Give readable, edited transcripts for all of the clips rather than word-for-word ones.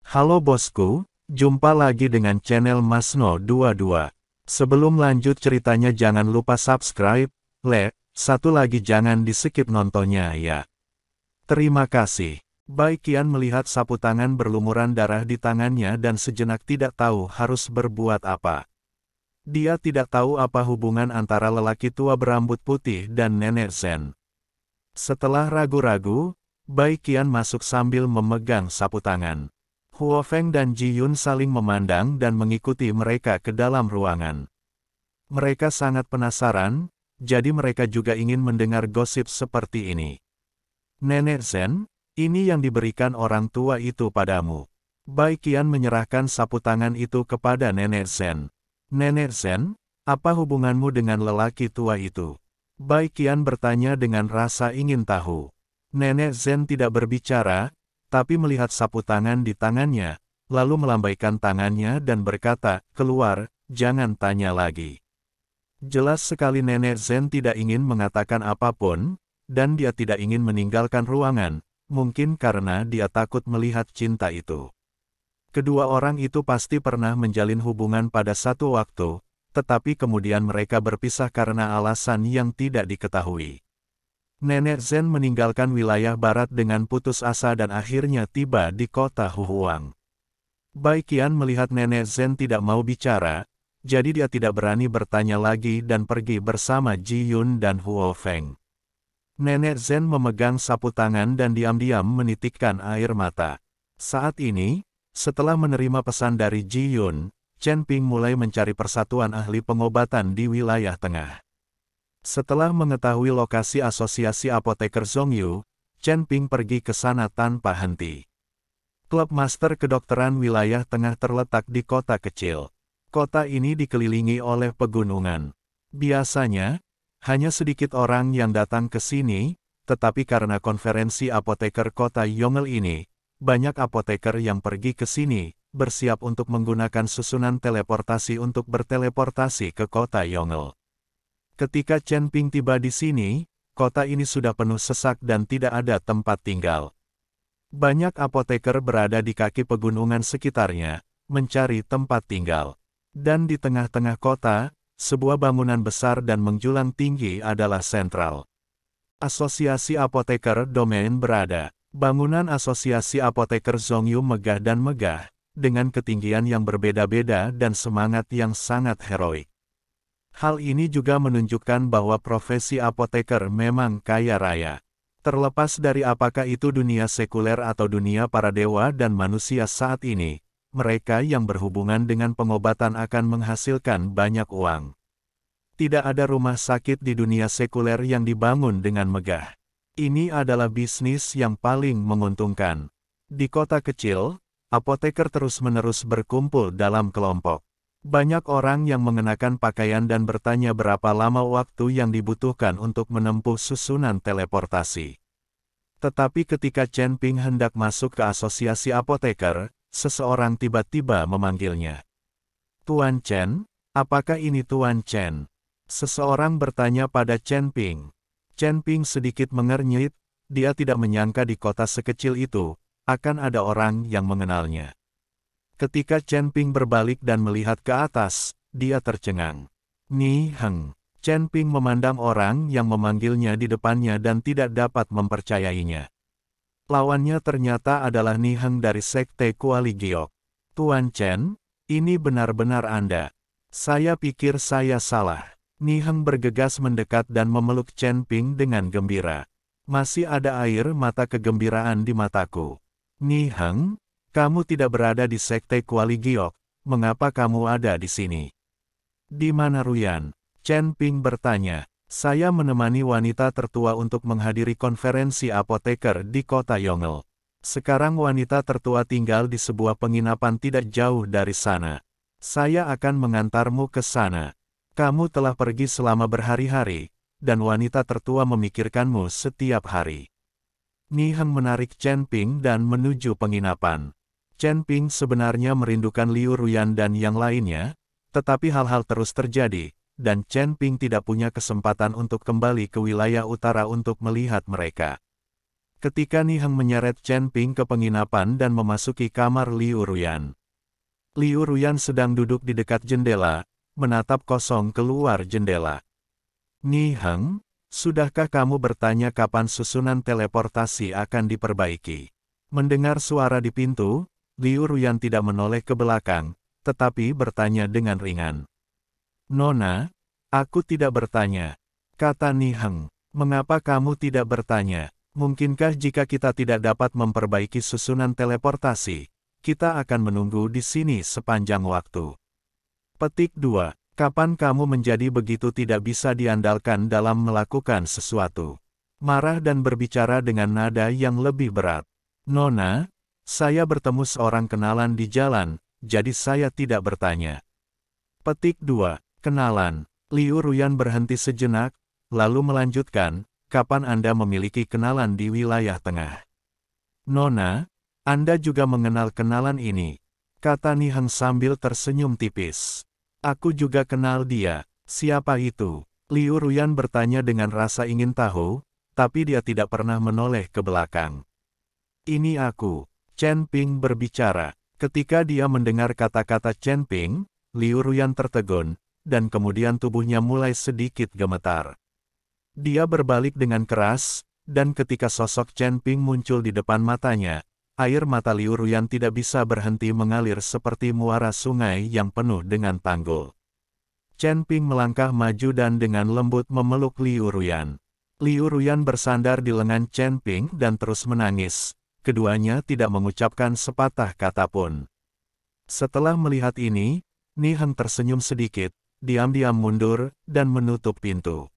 Halo bosku, jumpa lagi dengan channel Masno22. Sebelum lanjut ceritanya jangan lupa subscribe, satu lagi jangan di-skip nontonnya ya. Terima kasih. Bai Qian melihat sapu tangan berlumuran darah di tangannya dan sejenak tidak tahu harus berbuat apa. Dia tidak tahu apa hubungan antara lelaki tua berambut putih dan Nenek Zen. Setelah ragu-ragu, Bai Qian masuk sambil memegang sapu tangan. Huo Feng dan Ji Yun saling memandang dan mengikuti mereka ke dalam ruangan. Mereka sangat penasaran, jadi mereka juga ingin mendengar gosip seperti ini. Nenek Zen, ini yang diberikan orang tua itu padamu. Bai Qian menyerahkan sapu tangan itu kepada Nenek Zen. Nenek Zen, apa hubunganmu dengan lelaki tua itu? Bai Qian bertanya dengan rasa ingin tahu. Nenek Zen tidak berbicara, tapi melihat sapu tangan di tangannya, lalu melambaikan tangannya dan berkata, "Keluar, jangan tanya lagi." Jelas sekali Nenek Zen tidak ingin mengatakan apapun, dan dia tidak ingin meninggalkan ruangan, mungkin karena dia takut melihat cinta itu. Kedua orang itu pasti pernah menjalin hubungan pada satu waktu, tetapi kemudian mereka berpisah karena alasan yang tidak diketahui. Nenek Zen meninggalkan wilayah barat dengan putus asa dan akhirnya tiba di kota Huhuang. Bai Qian melihat Nenek Zen tidak mau bicara, jadi dia tidak berani bertanya lagi dan pergi bersama Ji Yun dan Huo Feng. Nenek Zen memegang sapu tangan dan diam-diam menitikkan air mata. Saat ini, setelah menerima pesan dari Ji Yun, Chen Ping mulai mencari persatuan ahli pengobatan di wilayah tengah. Setelah mengetahui lokasi asosiasi apoteker Zhongyu, Chen Ping pergi ke sana tanpa henti. Klub Master Kedokteran Wilayah Tengah terletak di kota kecil. Kota ini dikelilingi oleh pegunungan. Biasanya, hanya sedikit orang yang datang ke sini, tetapi karena konferensi apoteker kota Yongel ini, banyak apoteker yang pergi ke sini, bersiap untuk menggunakan susunan teleportasi untuk berteleportasi ke kota Yongel. Ketika Chen Ping tiba di sini, kota ini sudah penuh sesak dan tidak ada tempat tinggal. Banyak apoteker berada di kaki pegunungan sekitarnya, mencari tempat tinggal. Dan di tengah-tengah kota, sebuah bangunan besar dan menjulang tinggi adalah sentral. Asosiasi Apoteker Domain berada. Bangunan Asosiasi Apoteker Zhongyu megah dan megah, dengan ketinggian yang berbeda-beda dan semangat yang sangat heroik. Hal ini juga menunjukkan bahwa profesi apoteker memang kaya raya. Terlepas dari apakah itu dunia sekuler atau dunia para dewa dan manusia saat ini, mereka yang berhubungan dengan pengobatan akan menghasilkan banyak uang. Tidak ada rumah sakit di dunia sekuler yang dibangun dengan megah. Ini adalah bisnis yang paling menguntungkan. Di kota kecil, apoteker terus-menerus berkumpul dalam kelompok. Banyak orang yang mengenakan pakaian dan bertanya berapa lama waktu yang dibutuhkan untuk menempuh susunan teleportasi. Tetapi ketika Chen Ping hendak masuk ke asosiasi apoteker, seseorang tiba-tiba memanggilnya. "Tuan Chen, apakah ini Tuan Chen?" Seseorang bertanya pada Chen Ping. Chen Ping sedikit mengernyit, dia tidak menyangka di kota sekecil itu, akan ada orang yang mengenalnya. Ketika Chen Ping berbalik dan melihat ke atas, dia tercengang. "Ni Heng." Chen Ping memandang orang yang memanggilnya di depannya dan tidak dapat mempercayainya. Lawannya ternyata adalah Ni Heng dari Sekte Kuali Giok. "Tuan Chen, ini benar-benar Anda. Saya pikir saya salah." Ni Heng bergegas mendekat dan memeluk Chen Ping dengan gembira. "Masih ada air mata kegembiraan di mataku. Ni Heng, kamu tidak berada di Sekte Kuali Giok, mengapa kamu ada di sini?" "Di mana Ruyan?" Chen Ping bertanya. "Saya menemani wanita tertua untuk menghadiri konferensi apoteker di kota Yongel. Sekarang wanita tertua tinggal di sebuah penginapan tidak jauh dari sana. Saya akan mengantarmu ke sana. Kamu telah pergi selama berhari-hari, dan wanita tertua memikirkanmu setiap hari." Ni Heng menarik Chen Ping dan menuju penginapan. Chen Ping sebenarnya merindukan Liu Ruyan dan yang lainnya, tetapi hal-hal terus terjadi, dan Chen Ping tidak punya kesempatan untuk kembali ke wilayah utara untuk melihat mereka. ketika Niheng menyeret Chen Ping ke penginapan dan memasuki kamar Liu Ruyan. Liu Ruyan sedang duduk di dekat jendela, menatap kosong keluar jendela. Niheng, sudahkah kamu bertanya kapan susunan teleportasi akan diperbaiki? Mendengar suara di pintu, Liu Ruyan tidak menoleh ke belakang, tetapi bertanya dengan ringan. Nona, aku tidak bertanya, kata Niheng. Mengapa kamu tidak bertanya? Mungkinkah jika kita tidak dapat memperbaiki susunan teleportasi, kita akan menunggu di sini sepanjang waktu. Petik 2. Kapan kamu menjadi begitu tidak bisa diandalkan dalam melakukan sesuatu? Marah dan berbicara dengan nada yang lebih berat. Nona, saya bertemu seorang kenalan di jalan, jadi saya tidak bertanya. Petik 2. Kenalan. Liu Ruyan berhenti sejenak, lalu melanjutkan, kapan Anda memiliki kenalan di wilayah tengah? Nona, Anda juga mengenal kenalan ini, kata Niheng sambil tersenyum tipis. Aku juga kenal dia. Siapa itu? Liu Ruyan bertanya dengan rasa ingin tahu, tapi dia tidak pernah menoleh ke belakang. Ini aku. Chen Ping berbicara. Ketika dia mendengar kata-kata Chen Ping, Liu Ruyan tertegun, dan kemudian tubuhnya mulai sedikit gemetar. Dia berbalik dengan keras, dan ketika sosok Chen Ping muncul di depan matanya, air mata Liu Ruyan tidak bisa berhenti mengalir seperti muara sungai yang penuh dengan tanggul. Chen Ping melangkah maju dan dengan lembut memeluk Liu Ruyan. Liu Ruyan bersandar di lengan Chen Ping dan terus menangis. Keduanya tidak mengucapkan sepatah kata pun. Setelah melihat ini, Niheng tersenyum sedikit, diam-diam mundur, dan menutup pintu.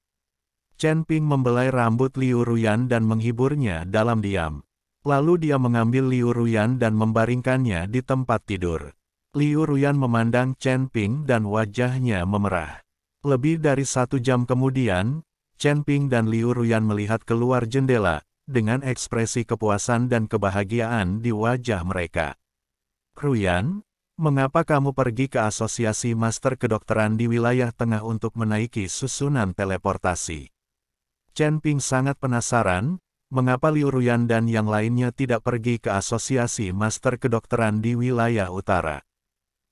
Chen Ping membelai rambut Liu Ruyan dan menghiburnya dalam diam. Lalu dia mengambil Liu Ruyan dan membaringkannya di tempat tidur. Liu Ruyan memandang Chen Ping dan wajahnya memerah. Lebih dari 1 jam kemudian, Chen Ping dan Liu Ruyan melihat keluar jendela, dengan ekspresi kepuasan dan kebahagiaan di wajah mereka. Ruyan, mengapa kamu pergi ke Asosiasi Master Kedokteran di wilayah tengah untuk menaiki susunan teleportasi? Chen Ping sangat penasaran, mengapa Liu Ruyan dan yang lainnya tidak pergi ke Asosiasi Master Kedokteran di wilayah utara.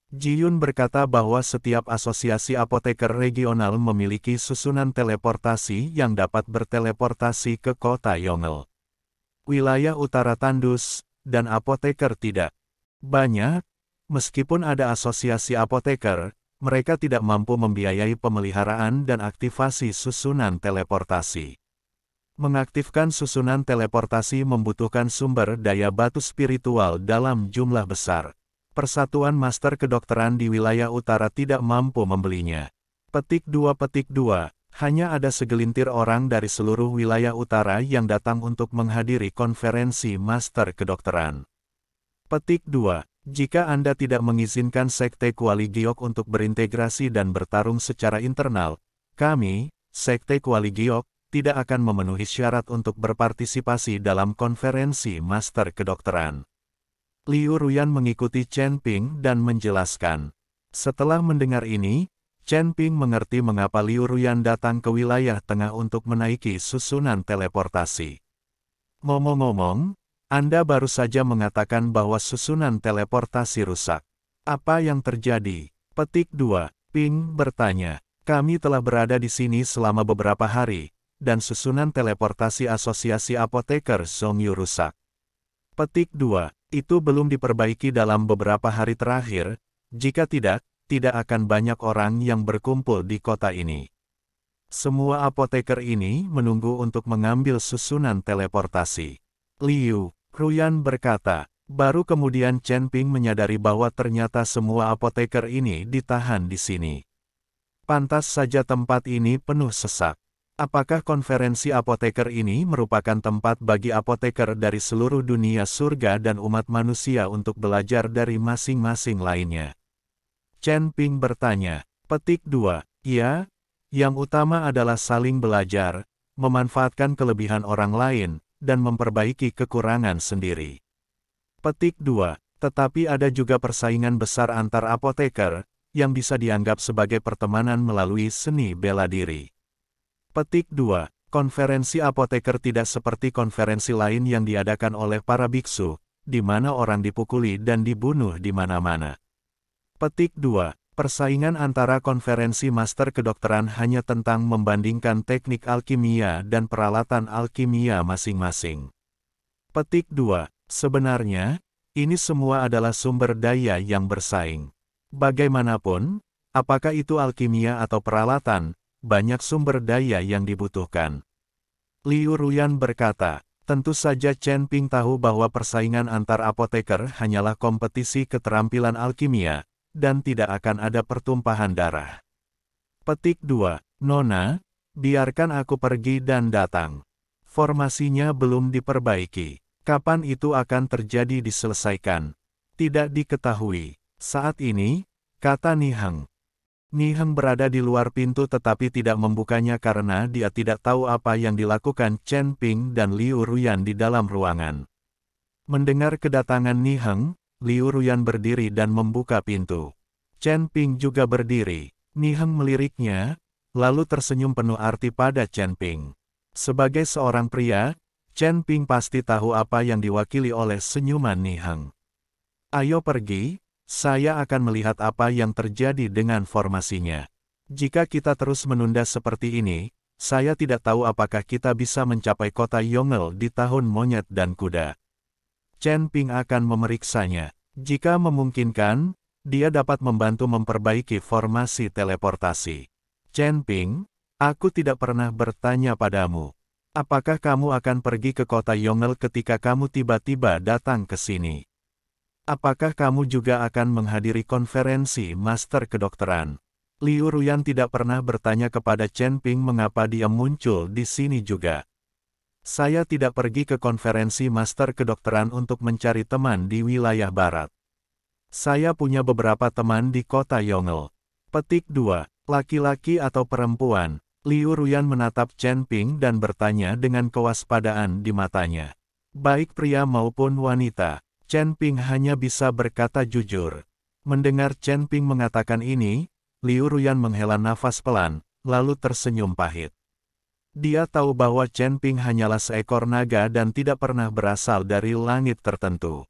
Ji Yun berkata bahwa setiap asosiasi apoteker regional memiliki susunan teleportasi yang dapat berteleportasi ke kota Yongle. Wilayah utara tandus, dan apoteker tidak banyak. Meskipun ada asosiasi apoteker, mereka tidak mampu membiayai pemeliharaan dan aktivasi susunan teleportasi. Mengaktifkan susunan teleportasi membutuhkan sumber daya batu spiritual dalam jumlah besar. Persatuan Master Kedokteran di wilayah utara tidak mampu membelinya. Petik 2. Hanya ada segelintir orang dari seluruh wilayah utara yang datang untuk menghadiri konferensi Master Kedokteran. Petik 2. Jika Anda tidak mengizinkan Sekte Kuali Giok untuk berintegrasi dan bertarung secara internal, kami, Sekte Kuali Giok, tidak akan memenuhi syarat untuk berpartisipasi dalam konferensi Master Kedokteran. Liu Ruyan mengikuti Chen Ping dan menjelaskan. Setelah mendengar ini, Chen Ping mengerti mengapa Liu Ruyan datang ke wilayah tengah untuk menaiki susunan teleportasi. Ngomong-ngomong, Anda baru saja mengatakan bahwa susunan teleportasi rusak. Apa yang terjadi? Petik 2. Ping bertanya. Kami telah berada di sini selama beberapa hari, dan susunan teleportasi asosiasi apoteker Zhongyu rusak. Petik 2. Itu belum diperbaiki dalam beberapa hari terakhir, jika tidak akan banyak orang yang berkumpul di kota ini. Semua apoteker ini menunggu untuk mengambil susunan teleportasi. Liu Ruyan berkata, baru kemudian Chen Ping menyadari bahwa ternyata semua apoteker ini ditahan di sini. Pantas saja tempat ini penuh sesak. Apakah konferensi apoteker ini merupakan tempat bagi apoteker dari seluruh dunia surga dan umat manusia untuk belajar dari masing-masing lainnya? Chen Ping bertanya. Petik 2. Ya, yang utama adalah saling belajar, memanfaatkan kelebihan orang lain, dan memperbaiki kekurangan sendiri. Petik 2. Tetapi ada juga persaingan besar antar apoteker, yang bisa dianggap sebagai pertemanan melalui seni bela diri. Petik 2. Konferensi apoteker tidak seperti konferensi lain yang diadakan oleh para biksu, di mana orang dipukuli dan dibunuh di mana-mana. Petik 2. Persaingan antara konferensi master kedokteran hanya tentang membandingkan teknik alkimia dan peralatan alkimia masing-masing. Petik 2. Sebenarnya, ini semua adalah sumber daya yang bersaing. Bagaimanapun, apakah itu alkimia atau peralatan, banyak sumber daya yang dibutuhkan. Liu Ruyan berkata, tentu saja Chen Ping tahu bahwa persaingan antar apoteker hanyalah kompetisi keterampilan alkimia, dan tidak akan ada pertumpahan darah. Petik 2. Nona, biarkan aku pergi dan datang. Formasinya belum diperbaiki. Kapan itu akan terjadi diselesaikan? Tidak diketahui. Saat ini, kata Niheng. Niheng berada di luar pintu tetapi tidak membukanya karena dia tidak tahu apa yang dilakukan Chen Ping dan Liu Ruyan di dalam ruangan. Mendengar kedatangan Niheng, Liu Ruyan berdiri dan membuka pintu. Chen Ping juga berdiri. Niheng meliriknya, lalu tersenyum penuh arti pada Chen Ping. Sebagai seorang pria, Chen Ping pasti tahu apa yang diwakili oleh senyuman Niheng. Ayo pergi. Saya akan melihat apa yang terjadi dengan formasinya. Jika kita terus menunda seperti ini, saya tidak tahu apakah kita bisa mencapai kota Yongle di tahun monyet dan kuda. Chen Ping akan memeriksanya. Jika memungkinkan, dia dapat membantu memperbaiki formasi teleportasi. Chen Ping, aku tidak pernah bertanya padamu. Apakah kamu akan pergi ke kota Yongle ketika kamu tiba-tiba datang ke sini? Apakah kamu juga akan menghadiri konferensi master kedokteran? Liu Ruyan tidak pernah bertanya kepada Chen Ping mengapa dia muncul di sini juga. Saya tidak pergi ke konferensi master kedokteran untuk mencari teman di wilayah barat. Saya punya beberapa teman di kota Yongle. Petik 2. Laki-laki atau perempuan? Liu Ruyan menatap Chen Ping dan bertanya dengan kewaspadaan di matanya. Baik pria maupun wanita. Chen Ping hanya bisa berkata jujur. Mendengar Chen Ping mengatakan ini, Liu Ruyan menghela nafas pelan, lalu tersenyum pahit. Dia tahu bahwa Chen Ping hanyalah seekor naga dan tidak pernah berasal dari langit tertentu.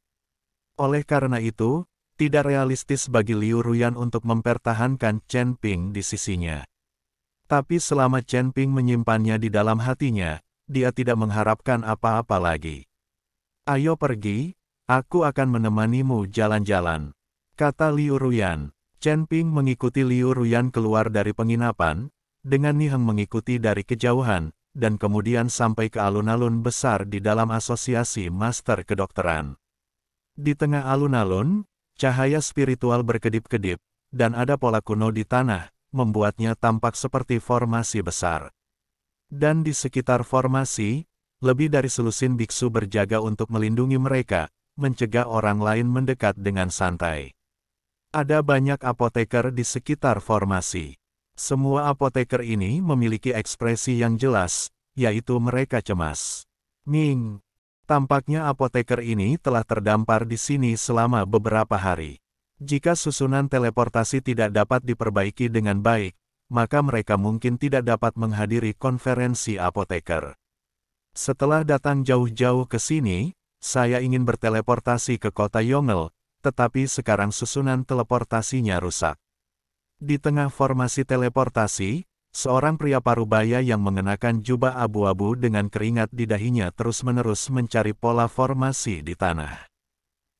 Oleh karena itu, tidak realistis bagi Liu Ruyan untuk mempertahankan Chen Ping di sisinya. Tapi selama Chen Ping menyimpannya di dalam hatinya, dia tidak mengharapkan apa-apa lagi. Ayo pergi. Aku akan menemanimu jalan-jalan, kata Liu Ruyan. Chen Ping mengikuti Liu Ruyan keluar dari penginapan, dengan Niheng mengikuti dari kejauhan, dan kemudian sampai ke alun-alun besar di dalam asosiasi master kedokteran. Di tengah alun-alun, cahaya spiritual berkedip-kedip, dan ada pola kuno di tanah, membuatnya tampak seperti formasi besar. Dan di sekitar formasi, lebih dari selusin biksu berjaga untuk melindungi mereka, mencegah orang lain mendekat dengan santai. Ada banyak apoteker di sekitar formasi. Semua apoteker ini memiliki ekspresi yang jelas, yaitu mereka cemas. Ming, tampaknya apoteker ini telah terdampar di sini selama beberapa hari. Jika susunan teleportasi tidak dapat diperbaiki dengan baik, maka mereka mungkin tidak dapat menghadiri konferensi apoteker. Setelah datang jauh-jauh ke sini, saya ingin berteleportasi ke kota Yongle, tetapi sekarang susunan teleportasinya rusak. Di tengah formasi teleportasi, seorang pria parubaya yang mengenakan jubah abu-abu dengan keringat di dahinya terus-menerus mencari pola formasi di tanah.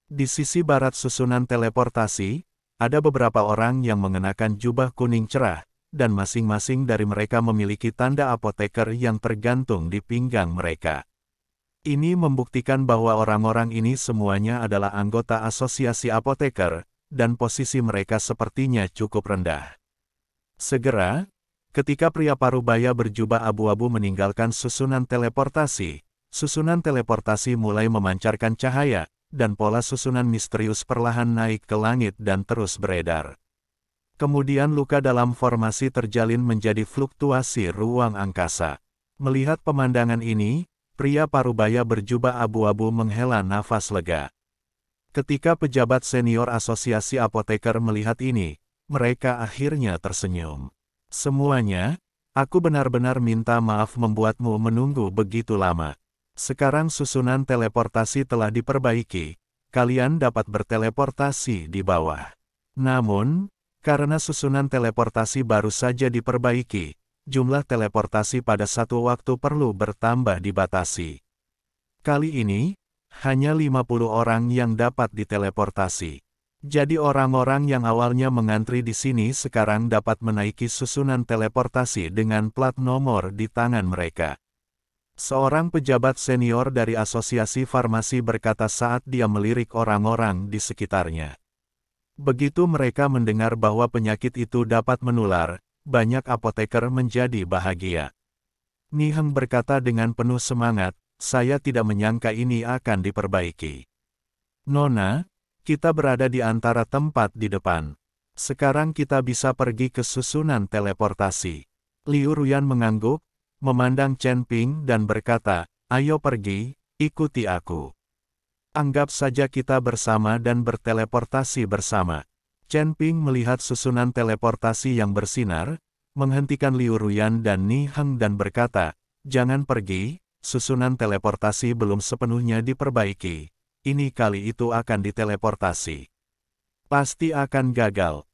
Di sisi barat susunan teleportasi, ada beberapa orang yang mengenakan jubah kuning cerah, dan masing-masing dari mereka memiliki tanda apoteker yang tergantung di pinggang mereka. Ini membuktikan bahwa orang-orang ini semuanya adalah anggota asosiasi apoteker, dan posisi mereka sepertinya cukup rendah. Segera, ketika pria parubaya berjubah abu-abu meninggalkan susunan teleportasi mulai memancarkan cahaya, dan pola susunan misterius perlahan naik ke langit dan terus beredar. Kemudian luka dalam formasi terjalin menjadi fluktuasi ruang angkasa. Melihat pemandangan ini, pria parubaya berjubah abu-abu menghela nafas lega. Ketika pejabat senior asosiasi apoteker melihat ini, mereka akhirnya tersenyum. Semuanya, Aku benar-benar minta maaf membuatmu menunggu begitu lama. Sekarang susunan teleportasi telah diperbaiki. Kalian dapat berteleportasi di bawah. Namun, karena susunan teleportasi baru saja diperbaiki, jumlah teleportasi pada satu waktu perlu bertambah dibatasi. Kali ini, hanya 50 orang yang dapat diteleportasi. Jadi orang-orang yang awalnya mengantri di sini sekarang dapat menaiki susunan teleportasi dengan plat nomor di tangan mereka. Seorang pejabat senior dari Asosiasi Farmasi berkata saat dia melirik orang-orang di sekitarnya. Begitu mereka mendengar bahwa penyakit itu dapat menular, banyak apoteker menjadi bahagia. Ni Heng berkata dengan penuh semangat, saya tidak menyangka ini akan diperbaiki. Nona, kita berada di antara tempat di depan. Sekarang kita bisa pergi ke susunan teleportasi. Liu Ruyan mengangguk, memandang Chen Ping dan berkata, ayo pergi, ikuti aku. Anggap saja kita bersama dan berteleportasi bersama. Chen Ping melihat susunan teleportasi yang bersinar, menghentikan Liu Ruyan dan Ni Heng dan berkata, jangan pergi, susunan teleportasi belum sepenuhnya diperbaiki. Ini kali itu akan diteleportasi. Pasti akan gagal.